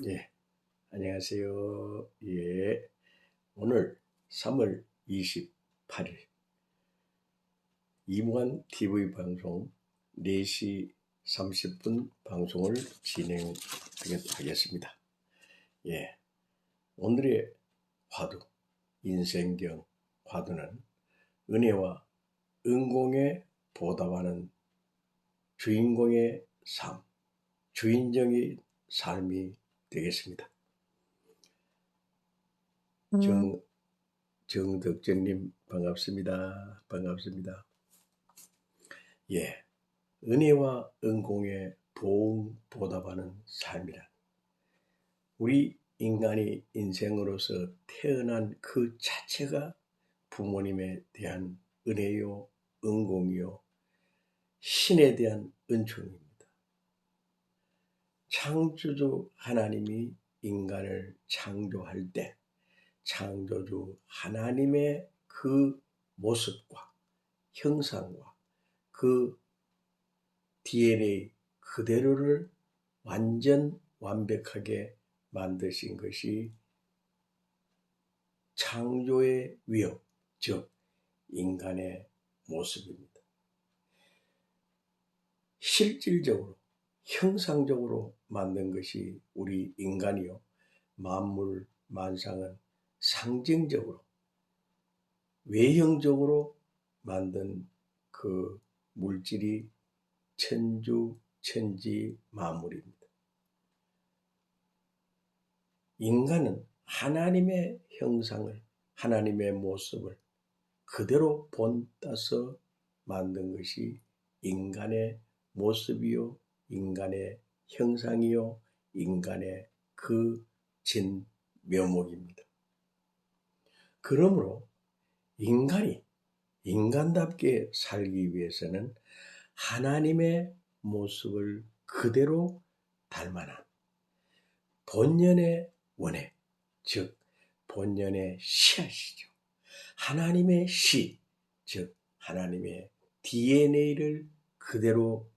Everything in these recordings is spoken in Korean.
예, 안녕하세요. 예, 오늘 3월 28일 이무한 TV 방송 4시 30분 방송을 진행하겠습니다. 예, 오늘의 화두, 인생경 화두는 은혜와 은공에 보답하는 주인공의 삶, 주인적인 삶이 되겠습니다. 정덕정님 반갑습니다. 반갑습니다. 예, 은혜와 은공에 보답하는 삶이란 우리 인간이 인생으로서 태어난 그 자체가 부모님에 대한 은혜요, 은공이요, 신에 대한 은총입니다. 창조주 하나님이 인간을 창조할 때 창조주 하나님의 그 모습과 형상과 그 DNA 그대로를 완전 완벽하게 만드신 것이 창조의 위엄, 즉 인간의 모습입니다. 실질적으로 형상적으로 만든 것이 우리 인간이요, 만물 만상은 상징적으로 외형적으로 만든 그 물질이 천주 천지 만물입니다. 인간은 하나님의 형상을, 하나님의 모습을 그대로 본따서 만든 것이 인간의 모습이요, 인간의 형상이요, 인간의 그 진면목입니다. 그러므로 인간이 인간답게 살기 위해서는 하나님의 모습을 그대로 닮아난 본연의 원해, 즉 본연의 씨앗이죠. 하나님의 씨, 즉 하나님의 DNA를 그대로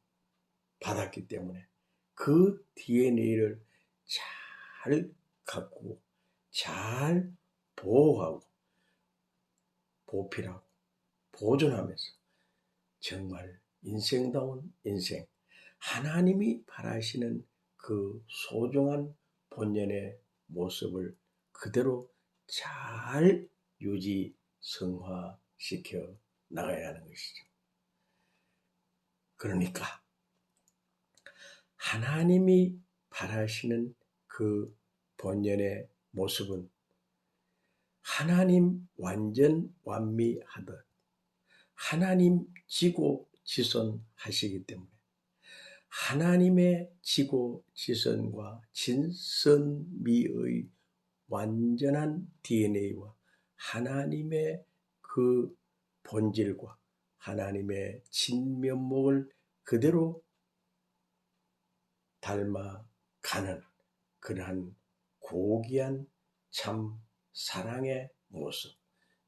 받았기 때문에 그 DNA를 잘 갖고 잘 보호하고 보필하고 보존하면서 정말 인생다운 인생, 하나님이 바라시는 그 소중한 본연의 모습을 그대로 잘 유지 성화시켜 나가야 하는 것이죠. 그러니까 하나님이 바라시는 그 본연의 모습은 하나님 완전 완미하듯 하나님 지고 지선하시기 때문에 하나님의 지고 지선과 진선미의 완전한 DNA와 하나님의 그 본질과 하나님의 진면목을 그대로 닮아가는 그러한 고귀한 참 사랑의 모습,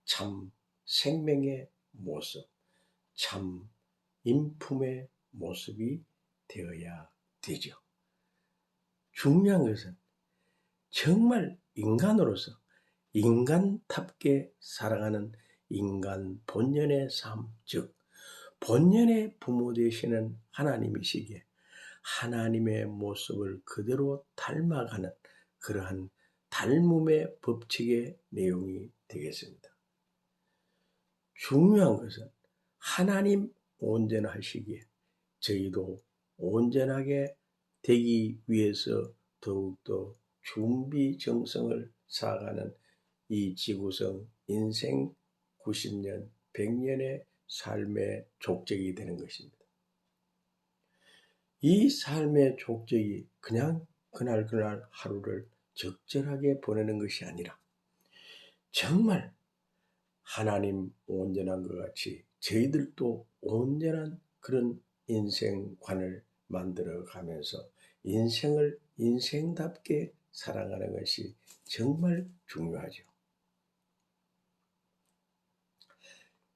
참 생명의 모습, 참 인품의 모습이 되어야 되죠. 중요한 것은 정말 인간으로서 인간답게 살아가는 인간 본연의 삶, 즉 본연의 부모 되시는 하나님이시기에 하나님의 모습을 그대로 닮아가는 그러한 닮음의 법칙의 내용이 되겠습니다. 중요한 것은 하나님 온전하시기에 저희도 온전하게 되기 위해서 더욱더 준비정성을 쌓아가는 이 지구성 인생 90년, 100년의 삶의 족적이 되는 것입니다. 이 삶의 족적이 그냥 그날 하루를 적절하게 보내는 것이 아니라 정말 하나님 온전한 것 같이 저희들도 온전한 그런 인생관을 만들어 가면서 인생을 인생답게 살아가는 것이 정말 중요하죠.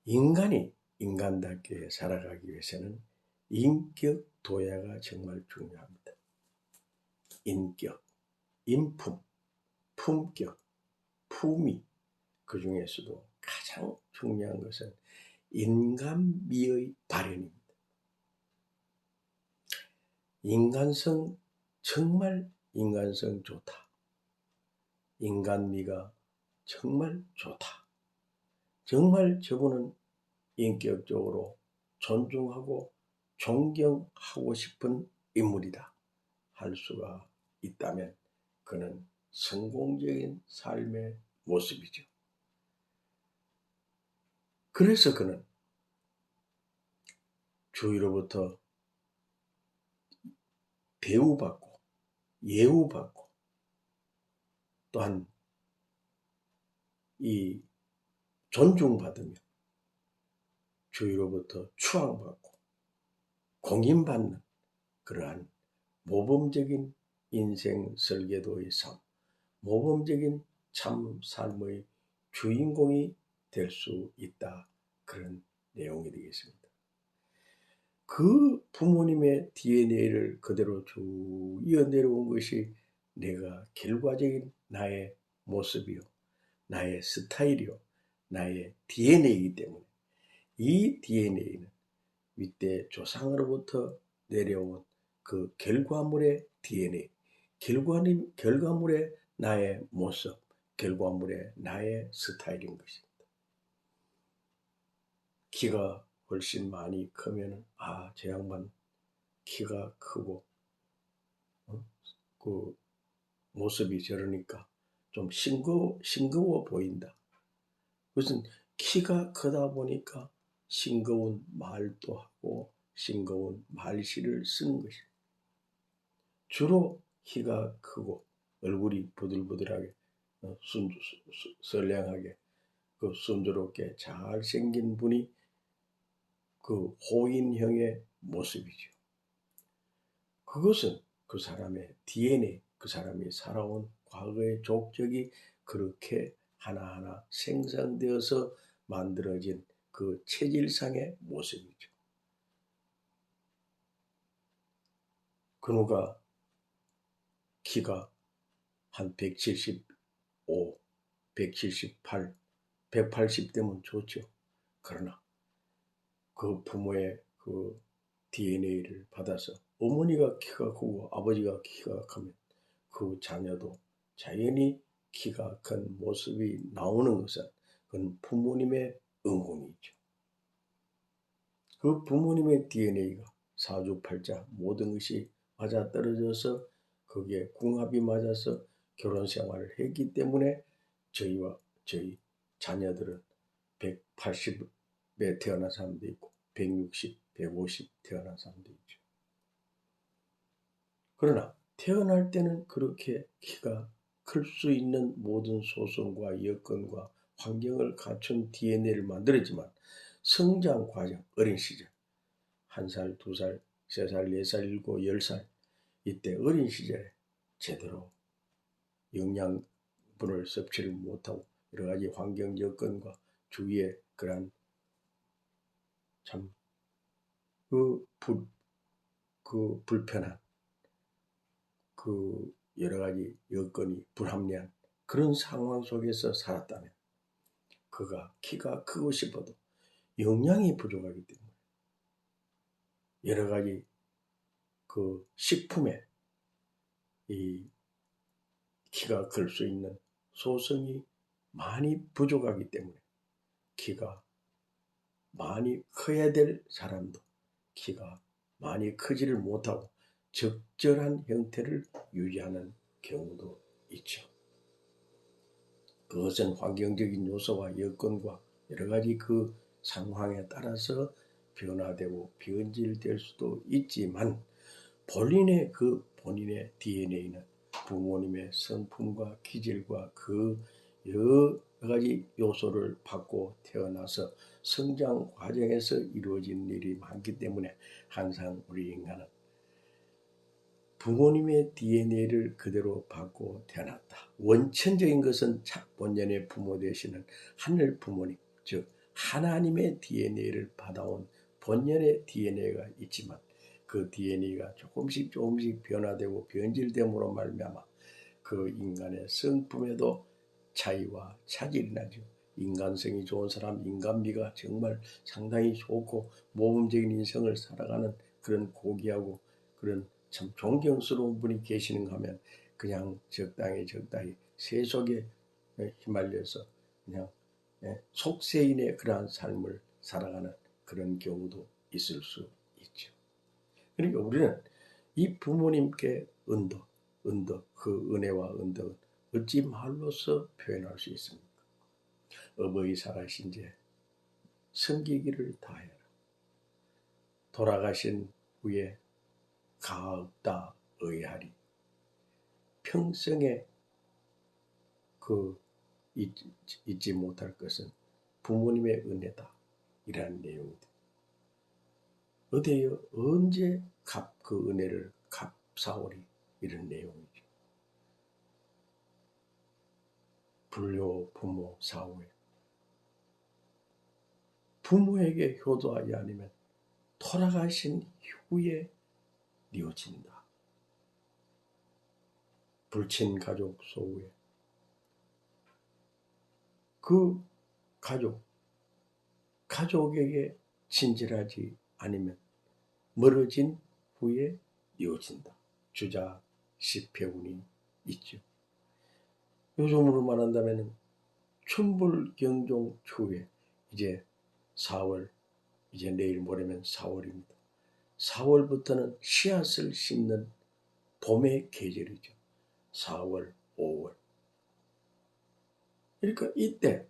인간이 인간답게 살아가기 위해서는 인격 도야가 정말 중요합니다. 인격. 인품, 품격, 품위, 그 중에서도 가장 중요한 것은 인간미의 발현입니다. 인간성, 정말 인간성 좋다. 인간미가 정말 좋다. 정말 저분은 인격적으로 존중하고 존경하고 싶은 인물이다 할 수가 있다면 그는 성공적인 삶의 모습이죠. 그래서 그는 주위로부터 배우받고 예우받고 또한 이 존중받으며 주위로부터 추앙받고 공인받는 그러한 모범적인 인생 설계도의 삶, 모범적인 참 삶의 주인공이 될 수 있다. 그런 내용이 되겠습니다. 그 부모님의 DNA를 그대로 쭉 이어내려온 것이 내가 결과적인 나의 모습이요, 나의 스타일이요, 나의 DNA이기 때문에 이 DNA는 윗대 조상으로부터 내려온 그 결과물의 DNA, 결과물의 나의 모습, 결과물의 나의 스타일인 것입니다. 키가 훨씬 많이 크면 저 양반 키가 크고 그 모습이 저러니까 좀 싱거워 보인다. 그것은 키가 크다 보니까 싱거운 말도 하고 싱거운 말씨를 쓰는 것입니다. 주로 키가 크고 얼굴이 부들부들하게 선량하게 그 순조롭게 잘생긴 분이 그 호인형의 모습이죠. 그것은 그 사람의 DNA, 그 사람이 살아온 과거의 족적이 그렇게 하나하나 생성되어서 만들어진 그 체질상의 모습이죠. 그누가 키가 한 175, 178, 180되면 좋죠. 그러나 그 부모의 그 DNA를 받아서 어머니가 키가 크고 아버지가 키가 크면 그 자녀도 자연히 키가 큰 모습이 나오는 것은 그건 부모님의 은공이죠. 그 부모님의 DNA가 사주팔자 모든 것이 맞아떨어져서 거기에 궁합이 맞아서 결혼 생활을 했기 때문에 저희 자녀들은 180에 태어난 사람도 있고 160, 150 태어난 사람도 있죠. 그러나 태어날 때는 그렇게 키가 클 수 있는 모든 소성과 여건과 환경을 갖춘 DNA를 만들었지만 성장 과정, 어린 시절 1살, 2살, 3살, 4살, 7, 10살 이때 어린 시절에 제대로 영양분을 섭취를 못하고 여러 가지 환경 여건과 주위의 그러한 참 불편한 그 여러 가지 여건이 불합리한 그런 상황 속에서 살았다면 그가 키가 크고 싶어도 영양이 부족하기 때문에 여러 가지 그 식품에 이 키가 클 수 있는 소성이 많이 부족하기 때문에 키가 많이 커야 될 사람도 키가 많이 크지를 못하고 적절한 형태를 유지하는 경우도 있죠. 그것은 환경적인 요소와 여건과 여러 가지 그 상황에 따라서 변화되고 변질될 수도 있지만 본인의 DNA는 부모님의 성품과 기질과 그 여러 가지 요소를 받고 태어나서 성장 과정에서 이루어진 일이 많기 때문에 항상 우리 인간은 부모님의 DNA를 그대로 받고 태어났다. 원천적인 것은 본연의 부모 되시는 하늘 부모님, 즉 하나님의 DNA를 받아온 본연의 DNA가 있지만 그 DNA가 조금씩 변화되고 변질됨으로 말미암아 그 인간의 성품에도 차이와 차질이 나죠. 인간성이 좋은 사람, 인간미가 정말 상당히 좋고 모범적인 인생을 살아가는 그런 고귀하고 그런 참 존경스러운 분이 계시는가 하면 그냥 적당히 세속에 휘말려서 그냥 속세인의 그러한 삶을 살아가는 그런 경우도 있을 수 있죠. 그러니까 우리는 이 부모님께 그 은혜와 은덕은 어찌 말로써 표현할 수 있습니까? 어버이 살아신 제 섬기기를 다해라. 돌아가신 후에 가없다 의하리. 평생에 그 잊지 못할 것은 부모님의 은혜다. 이라는 내용입니다. 어디에요? 언제 그 은혜를 갚사오리. 이런 내용이죠. 불효 부모 사후에 부모에게 효도하지 않으면 돌아가신 후에 이어진다. 불친 가족 소후에 그 가족에게 친절하지 않으면 멀어진 후에 이어진다. 주자 시패운이 있죠. 요즘으로 말한다면 춘불경종 추후에 이제 4월, 이제 내일 모레면 4월입니다. 4월부터는 씨앗을 심는 봄의 계절이죠. 4월, 5월. 그러니까 이때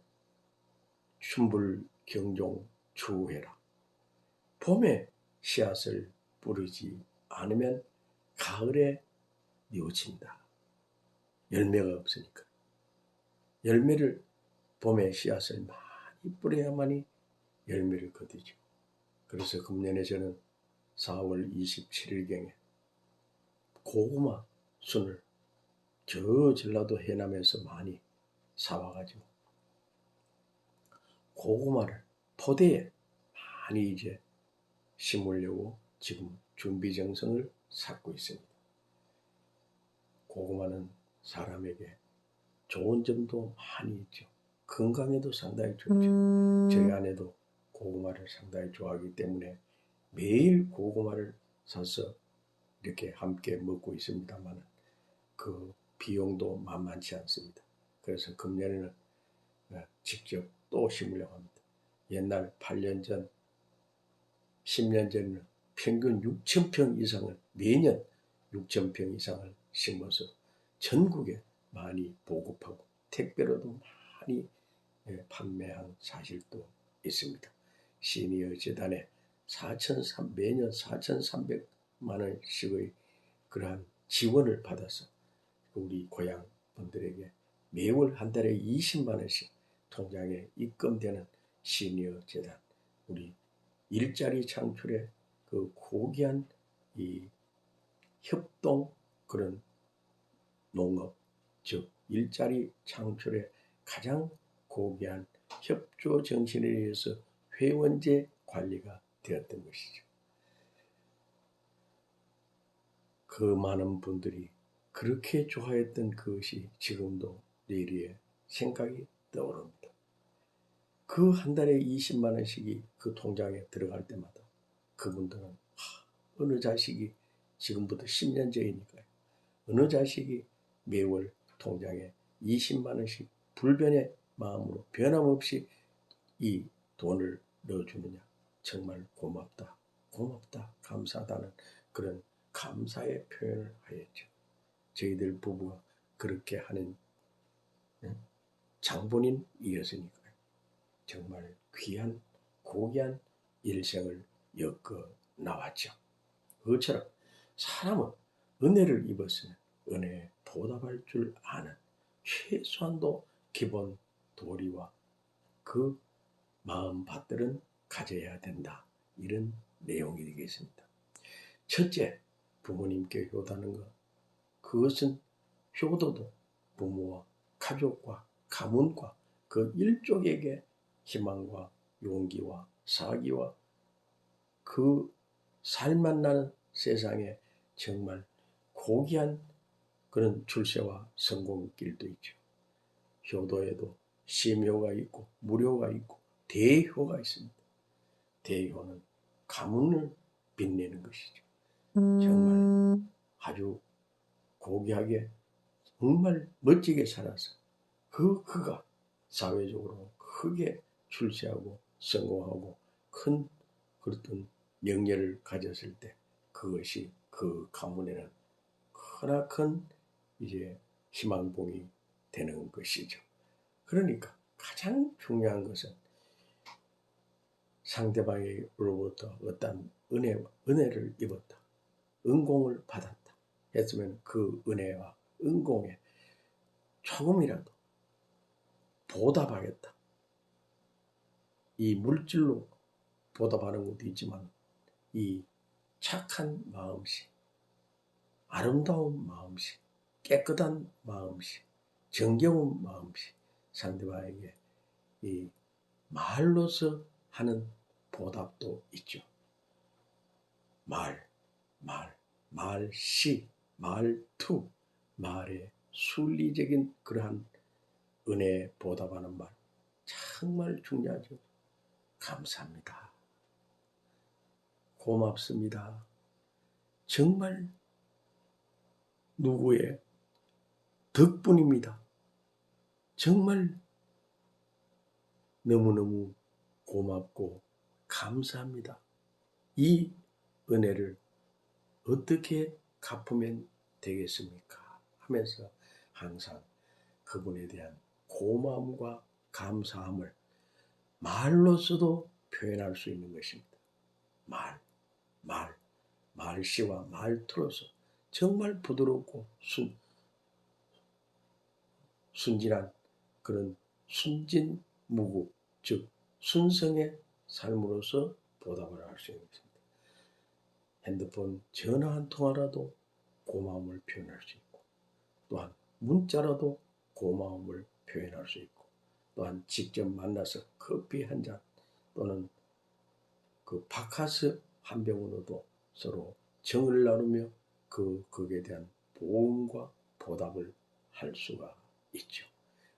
춘불경종 추후해라. 봄에 씨앗을 뿌리지 않으면 가을에 뉘어진다. 열매가 없으니까. 열매를 봄에 씨앗을 많이 뿌려야만이 열매를 거두죠. 그래서 금년에 저는 4월 27일경에 고구마 순을 저 전라도 해남에서 많이 사와가지고 고구마를 포대에 많이 이제 심으려고 지금 준비정성을 쌓고 있습니다. 고구마는 사람에게 좋은 점도 많이 있죠. 건강에도 상당히 좋죠. 저희 아내도 고구마를 상당히 좋아하기 때문에 매일 고구마를 사서 이렇게 함께 먹고 있습니다만 그 비용도 만만치 않습니다. 그래서 금년에는 직접 또 심으려고 합니다. 옛날 8년 전, 10년 전에는 평균 6,000평 이상을 매년 6,000평 이상을 심어서 전국에 많이 보급하고 택배로도 많이 판매한 사실도 있습니다. 시니어 재단에 매년 4,300만 원씩의 그러한 지원을 받아서 우리 고향 분들에게 매월 한 달에 20만 원씩 통장에 입금되는 시니어 재단, 우리 일자리 창출의 그 고귀한 이 협동 그런 농업, 즉 일자리 창출의 가장 고귀한 협조 정신에 의해서 회원제 관리가 되었던 것이죠. 그 많은 분들이 그렇게 좋아했던 그것이 지금도 내리에 생각이 떠오릅니다. 그 한 달에 20만 원씩이 그 통장에 들어갈 때마다 그분들은 어느 자식이 지금부터 10년 전이니까요. 어느 자식이 매월 통장에 20만 원씩 불변의 마음으로 변함없이 이 돈을 넣어주느냐. 정말 고맙다, 감사하다는 그런 감사의 표현을 하였죠. 저희들 부부가 그렇게 하는 장본인이었으니까요. 정말 귀한 고귀한 일생을 엮어 나왔죠. 그것처럼 사람은 은혜를 입었으면 은혜에 보답할 줄 아는 최소한도 기본 도리와 그 마음밭들은 가져야 된다. 이런 내용이 되겠습니다. 첫째, 부모님께 효도하는 것. 그것은 효도도 부모와 가족과 가문과 그 일족에게 희망과 용기와 사기와 그 살맛 나는 세상에 정말 고귀한 그런 출세와 성공길도 있죠. 효도에도 심효가 있고 무효가 있고 대효가 있습니다. 대효는 가문을 빛내는 것이죠. 정말 아주 고귀하게 정말 멋지게 살아서 그가 사회적으로 크게 출세하고 성공하고 큰 그런 명예를 가졌을 때 그것이 그 가문에는 크나큰 이제 희망봉이 되는 것이죠. 그러니까 가장 중요한 것은 상대방으로부터 어떤 은혜를 입었다, 은공을 받았다 했으면 그 은혜와 은공에 조금이라도 보답하겠다. 이 물질로 보답하는 것도 있지만 이 착한 마음씨, 아름다운 마음씨, 깨끗한 마음씨, 정겨운 마음씨, 상대방에게 이 말로서 하는 보답도 있죠. 말씨, 말투, 말의 순리적인 그러한 은혜에 보답하는 말 정말 중요하죠. 감사합니다. 고맙습니다. 정말 누구의 덕분입니다. 정말 너무너무 고맙고 감사합니다. 이 은혜를 어떻게 갚으면 되겠습니까? 하면서 항상 그분에 대한 고마움과 감사함을 말로서도 표현할 수 있는 것입니다. 말씨와 말투로서 정말 부드럽고 순진한 그런 순진무구, 즉 순성의 삶으로서 보답을 할 수 있는 것입니다. 핸드폰 전화 한 통화라도 고마움을 표현할 수 있고, 또한 문자라도 고마움을 표현할 수 있고, 또한 직접 만나서 커피 한 잔 또는 그 바카스 한 병으로도 서로 정을 나누며 거기에 대한 보응과 보답을 할 수가 있죠.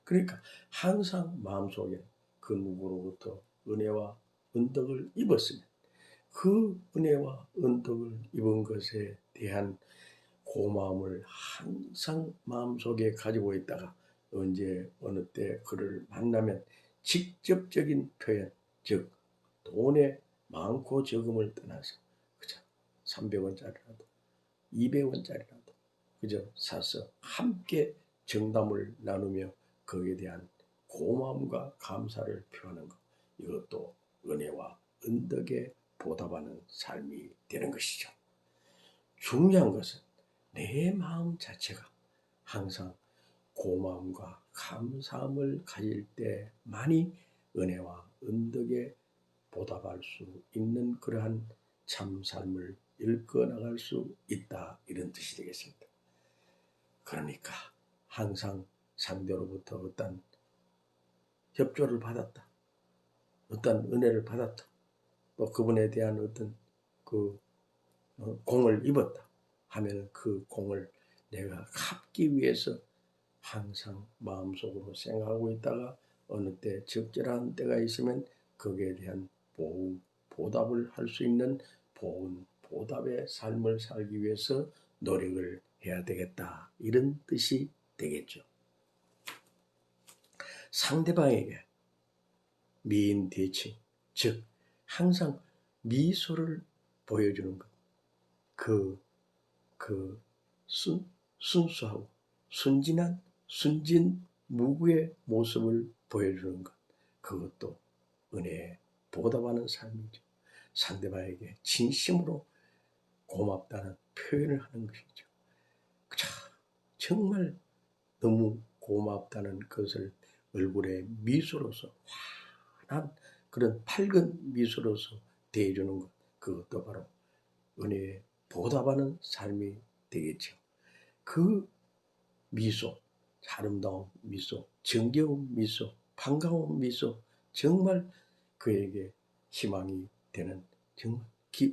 그러니까 항상 마음속에 그 누구로부터 은혜와 은덕을 입었으면 그 은혜와 은덕을 입은 것에 대한 고마움을 항상 마음속에 가지고 있다가 언제 어느 때 그를 만나면 직접적인 표현, 즉 돈의 많고 적음을 떠나서 그저 300원짜리라도 200원짜리라도 그저 사서 함께 정담을 나누며 거기에 대한 고마움과 감사를 표하는 것, 이것도 은혜와 은덕에 보답하는 삶이 되는 것이죠. 중요한 것은 내 마음 자체가 항상 고마움과 감사함을 가질 때만이 은혜와 은덕에 보답할 수 있는 그러한 참 삶을 일궈 나갈 수 있다, 이런 뜻이 되겠습니다. 그러니까 항상 상대로부터 어떤 협조를 받았다, 어떤 은혜를 받았다, 또 그분에 대한 어떤 그 공을 입었다 하면 그 공을 내가 갚기 위해서 항상 마음속으로 생각하고 있다가 어느 때 적절한 때가 있으면 거기에 대한 보답을 할 수 있는 보답의 삶을 살기 위해서 노력을 해야 되겠다, 이런 뜻이 되겠죠. 상대방에게 미인 대칭, 즉 항상 미소를 보여주는 것, 순수하고 순진한 순진무구의 모습을 보여주는 것, 그것도 은혜에 보답하는 삶이죠. 상대방에게 진심으로 고맙다는 표현을 하는 것이죠. 정말 너무 고맙다는 것을 얼굴에 미소로서, 환한 그런 밝은 미소로서 대해주는 것, 그것도 바로 은혜에 보답하는 삶이 되겠죠. 그 미소, 아름다운 미소, 정겨운 미소, 반가운 미소, 정말 그에게 희망이 되는, 정말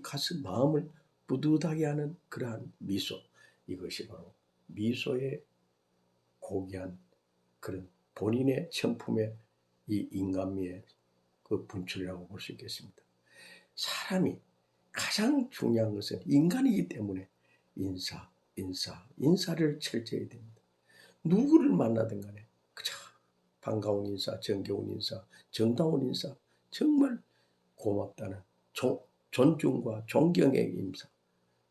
가슴 마음을 뿌듯하게 하는 그러한 미소, 이것이 바로 미소의 고귀한 그런 본인의 천품의 이 인간미의 그 분출이라고 볼 수 있겠습니다. 사람이 가장 중요한 것은 인간이기 때문에 인사를 철저히 됩니다. 누구를 만나든 간에 그저 반가운 인사, 정겨운 인사, 정다운 인사, 정말 고맙다는 존중과 존경의 인사,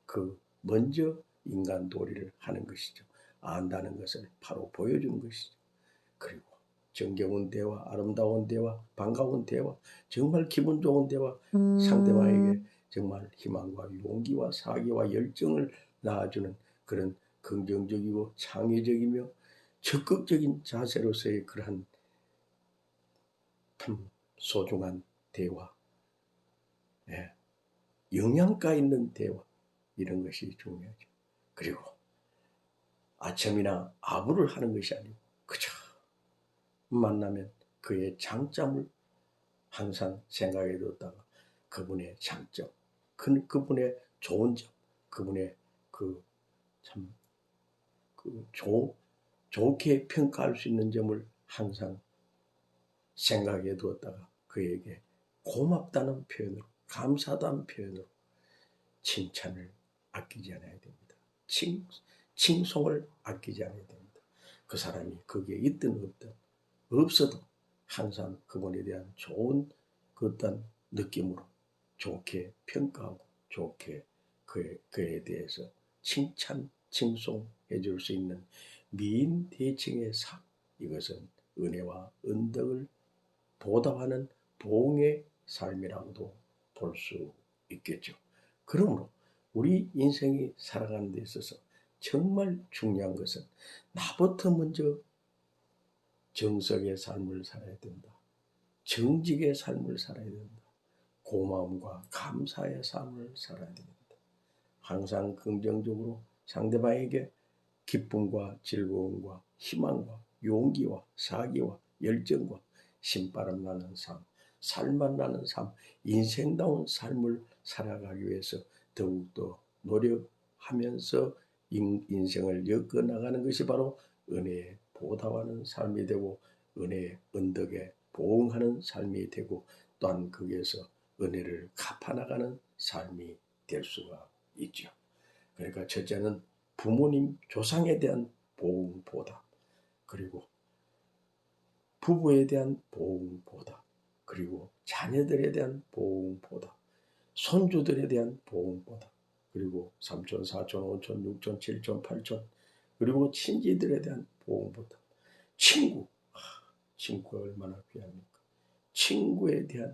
그 먼저 인간 도리를 하는 것이죠. 안다는 것을 바로 보여주는 것이죠. 그리고 정겨운 대화, 아름다운 대화, 반가운 대화, 정말 기분 좋은 대화, 상대방에게 정말 희망과 용기와 사기와 열정을 낳아주는 그런 긍정적이고 창의적이며 적극적인 자세로서의 그러한 참 소중한 대화, 예, 영양가 있는 대화, 이런 것이 중요하죠. 그리고 아첨이나 아부를 하는 것이 아니고 그저 만나면 그의 장점을 항상 생각해 뒀다가 그분의 장점, 그분의 좋은 점, 그분의 좋게 평가할 수 있는 점을 항상 생각해 두었다가 그에게 고맙다는 표현으로, 감사하다는 표현으로 칭찬을 아끼지 않아야 됩니다. 칭송을 아끼지 않아야 됩니다. 그 사람이 거기에 있든 없어도 항상 그분에 대한 좋은 그 어떤 느낌으로 좋게 평가하고 좋게 그에 대해서 칭송해 줄 수 있는 미인 대칭의 삶, 이것은 은혜와 은덕을 보답하는 보응의 삶이라고도 볼 수 있겠죠. 그러므로 우리 인생이 살아가는 데 있어서 정말 중요한 것은 나부터 먼저 정석의 삶을 살아야 된다. 정직의 삶을 살아야 된다. 고마움과 감사의 삶을 살아야 됩니다. 항상 긍정적으로 상대방에게 기쁨과 즐거움과 희망과 용기와 사기와 열정과 신바람 나는 삶, 살맛 나는 삶, 인생다운 삶을 살아가기 위해서 더욱더 노력하면서 인생을 엮어나가는 것이 바로 은혜에 보답하는 삶이 되고 은혜의 은덕에 보응하는 삶이 되고 또한 거기에서 은혜를 갚아나가는 삶이 될 수가 있죠. 그러니까 첫째는 부모님, 조상에 대한 보응 보답, 그리고 부부에 대한 보응 보답, 그리고 자녀들에 대한 보응 보답, 손주들에 대한 보응 보답, 그리고 삼촌, 사촌, 오촌, 육촌, 칠촌, 팔촌, 그리고 친지들에 대한 보응 보답, 친구가 얼마나 귀합니까? 친구에 대한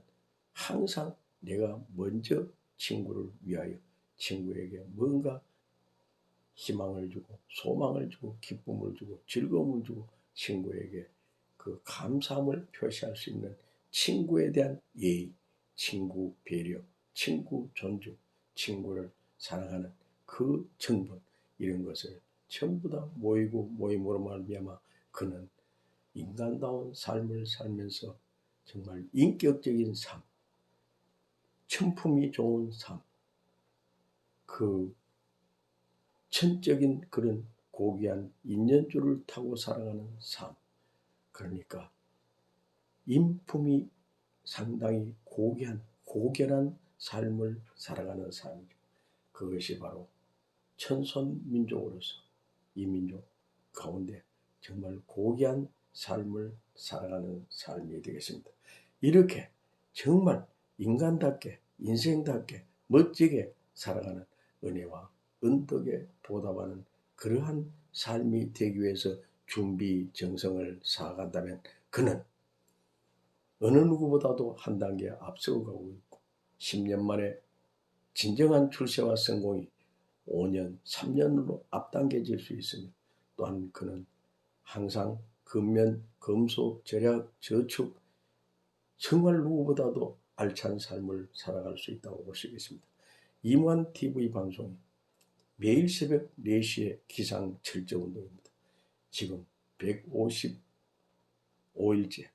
항상 내가 먼저 친구를 위하여 친구에게 뭔가 희망을 주고 소망을 주고 기쁨을 주고 즐거움을 주고 친구에게 그 감사함을 표시할 수 있는 친구에 대한 예의, 친구 배려, 친구 존중, 친구를 사랑하는 그 정분, 이런 것을 전부 다 모임으로 말미암아 그는 인간다운 삶을 살면서 정말 인격적인 삶, 천품이 좋은 삶, 그 천적인 그런 고귀한 인연줄을 타고 살아가는 삶, 그러니까 인품이 상당히 고견한 삶을 살아가는 삶이죠. 그것이 바로 천손민족으로서 이 민족 가운데 정말 고귀한 삶을 살아가는 삶이 되겠습니다. 이렇게 정말 인간답게 인생답게 멋지게 살아가는 은혜와 은덕에 보답하는 그러한 삶이 되기 위해서 준비 정성을 쌓아간다면 그는 어느 누구보다도 한 단계 앞서가고 있고 10년 만에 진정한 출세와 성공이 5년, 3년으로 앞당겨질 수 있으며 또한 그는 항상 근면, 금속, 절약, 저축 정말 누구보다도 알찬 삶을 살아갈 수 있다고 볼 수 있겠습니다. 이무한 TV 방송이 매일 새벽 4시에 기상 철저 운동입니다. 지금 155일째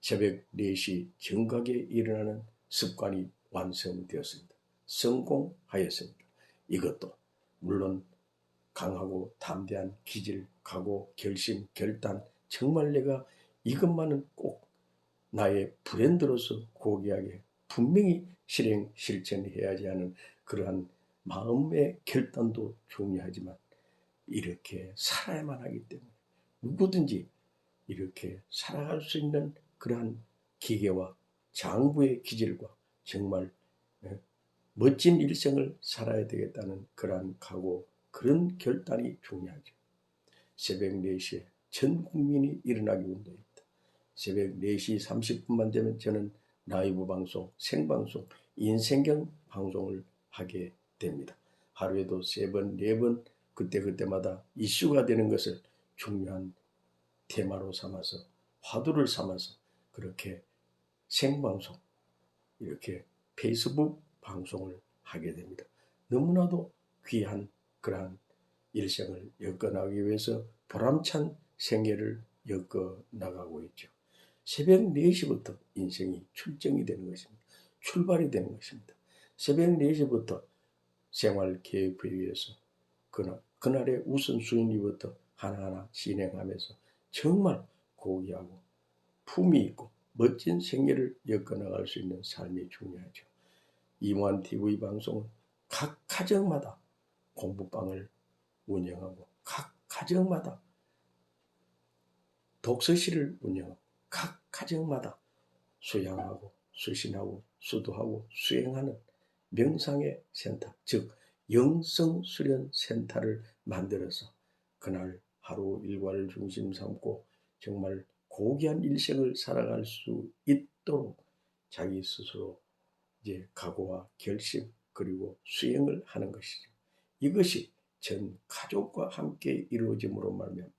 새벽 4시 정각에 일어나는 습관이 완성되었습니다. 성공하였습니다. 이것도 물론 강하고 담대한 기질, 각오, 결심, 결단, 정말 내가 이것만은 꼭 나의 브랜드로서 고귀하게 분명히 실천해야지 하는 그러한 마음의 결단도 중요하지만 이렇게 살아야만 하기 때문에 누구든지 이렇게 살아갈 수 있는 그러한 기계와 장부의 기질과 정말 멋진 일생을 살아야 되겠다는 그러한 각오, 그런 결단이 중요하죠. 새벽 4시에 전 국민이 일어나기 운동입니다. 새벽 4시 30분만 되면 저는 라이브 방송, 생방송, 인생경 방송을 하게 됩니다. 하루에도 3번, 4번 그때그때마다 이슈가 되는 것을 중요한 테마로 삼아서 화두를 삼아서 그렇게 생방송, 이렇게 페이스북 방송을 하게 됩니다. 너무나도 귀한 그러한 일생을 엮어나가기 위해서 보람찬 생애를 엮어나가고 있죠. 새벽 4시부터 인생이 출정이 되는 것입니다. 출발이 되는 것입니다. 새벽 4시부터 생활 계획회의에서 그날의 우선순위부터 하나하나 진행하면서 정말 고귀하고 품위 있고 멋진 생애를 엮어나갈 수 있는 삶이 중요하죠. 이무한 TV 방송은 각 가정마다 공부방을 운영하고 각 가정마다 독서실을 운영하고 각 가정마다 수양하고 수신하고 수도하고 수행하는 명상의 센터, 즉 영성수련센터를 만들어서 그날 하루 일과를 중심 삼고 정말 고귀한 일생을 살아갈 수 있도록 자기 스스로 이제 각오와 결심 그리고 수행을 하는 것이죠. 이것이 전 가족과 함께 이루어짐으로 말하면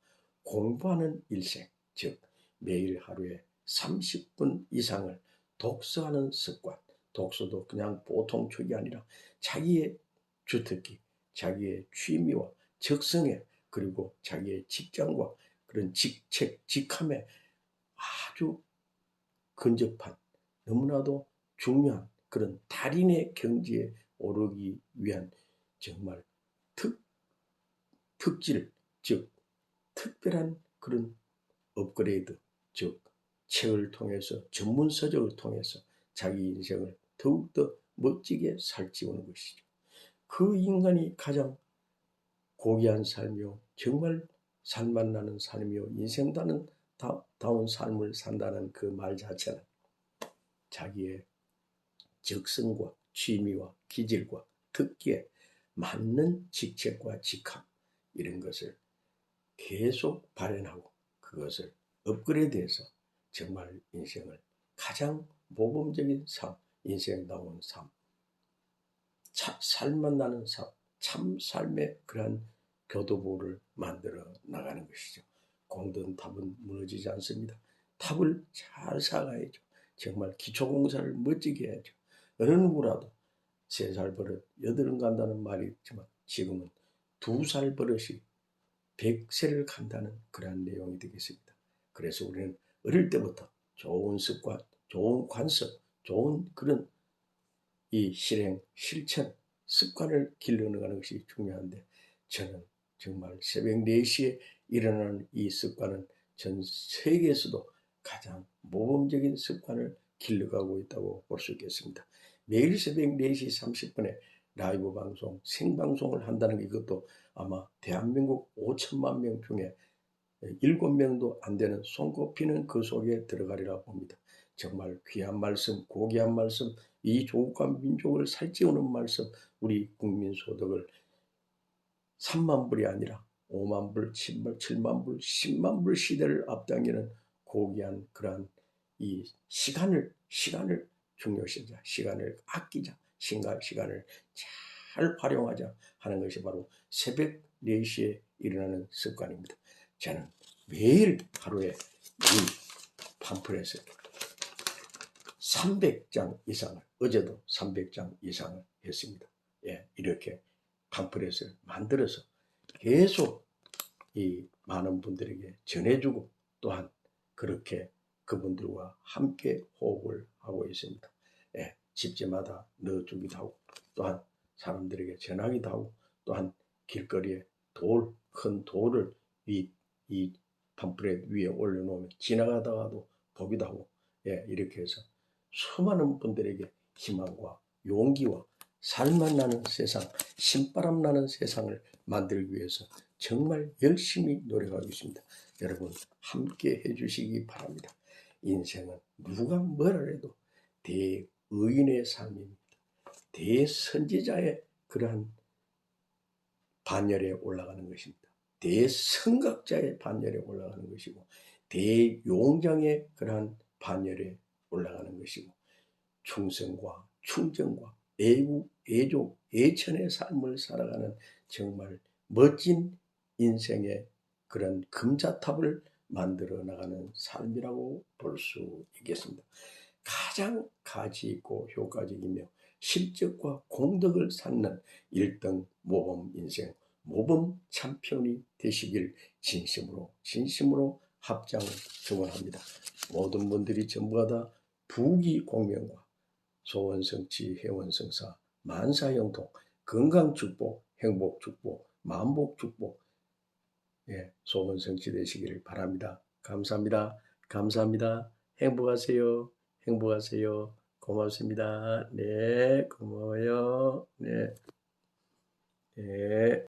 공부하는 일생, 즉 매일 하루에 30분 이상을 독서하는 습관, 독서도 그냥 보통 책이 아니라 자기의 주특기, 자기의 취미와 적성에 그리고 자기의 직장과 그런 직책, 직함에 아주 근접한 너무나도 중요한 그런 달인의 경지에 오르기 위한 정말 특질, 즉 특별한 그런 업그레이드, 즉 책을 통해서 전문 서적을 통해서 자기 인생을 더욱더 멋지게 살찌우는 것이죠. 그 인간이 가장 고귀한 삶이요 정말 살맛나는 삶이요 인생다운 삶을 산다는 그 말 자체는 자기의 적성과 취미와 기질과 특기에 맞는 직책과 직함 이런 것을 계속 발현하고 그것을 업그레이드해서 정말 인생을 가장 모범적인 삶, 인생다운 삶, 살맛나는 삶, 참 삶의 그러한 교도보를 만들어 나가는 것이죠. 공든 탑은 무너지지 않습니다. 탑을 잘 쌓아야죠. 정말 기초공사를 멋지게 해야죠. 어느 누구라도 3살 버릇 8은 간다는 말이 있지만 지금은 2살 버릇이 100세를 간다는 그러한 내용이 되겠습니다. 그래서 우리는 어릴 때부터 좋은 습관, 좋은 관습, 좋은 그런 이 실행, 실천, 습관을 길러나가는 것이 중요한데 저는 정말 새벽 4시에 일어나는 이 습관은 전 세계에서도 가장 모범적인 습관을 길러가고 있다고 볼 수 있겠습니다. 매일 새벽 4시 30분에 라이브 방송, 생방송을 한다는 게 이것도 아마 대한민국 5천만 명 중에 7명도 안 되는 손꼽히는 그 속에 들어가리라 봅니다. 정말 귀한 말씀, 고귀한 말씀, 이 조국과 민족을 살찌우는 말씀, 우리 국민 소득을 3만 불이 아니라 5만 불, 7만 불, 10만 불 시대를 앞당기는 고귀한 그러한 이 시간을 중요시하자, 시간을 아끼자, 시간을 잘 활용하자 하는 것이 바로 새벽 4시에 일어나는 습관입니다. 저는 매일 하루에 이 팜플렛을 300장 이상을, 어제도 300장 이상을 했습니다. 예, 이렇게 팜플렛을 만들어서 계속 이 많은 분들에게 전해주고 또한 그렇게 그분들과 함께 호흡을 하고 있습니다. 예, 집집마다 넣어주기도 하고 또한 사람들에게 전하기도 하고 또한 길거리에 큰 돌을 이 팜프렛 위에 올려놓으면 지나가다가도 보기도 하고, 이렇게 해서 수많은 분들에게 희망과 용기와 살맛 나는 세상, 신바람 나는 세상을 만들기 위해서 정말 열심히 노력하고 있습니다. 여러분 함께 해주시기 바랍니다. 인생은 누가 뭐라 해도 대의인의 삶입니다. 대선지자의 그러한 반열에 올라가는 것입니다. 대성각자의 반열에 올라가는 것이고, 대용장의 그러한 반열에 올라가는 것이고, 충성과 충정과 애국, 애족, 애천의 삶을 살아가는 정말 멋진 인생의 그런 금자탑을 만들어 나가는 삶이라고 볼 수 있겠습니다. 가장 가치 있고 효과적이며 실적과 공덕을 쌓는 1등 모범 인생, 모범 챔피언이 되시길 진심으로 합장 축원합니다. 모든 분들이 전부가 다 부귀공명과 소원성취, 회원성사, 만사형통, 건강축복, 행복축복, 만복축복, 소원성취 되시기를 바랍니다. 감사합니다. 감사합니다. 행복하세요. 행복하세요. 고맙습니다. 네, 고마워요. 네, 네.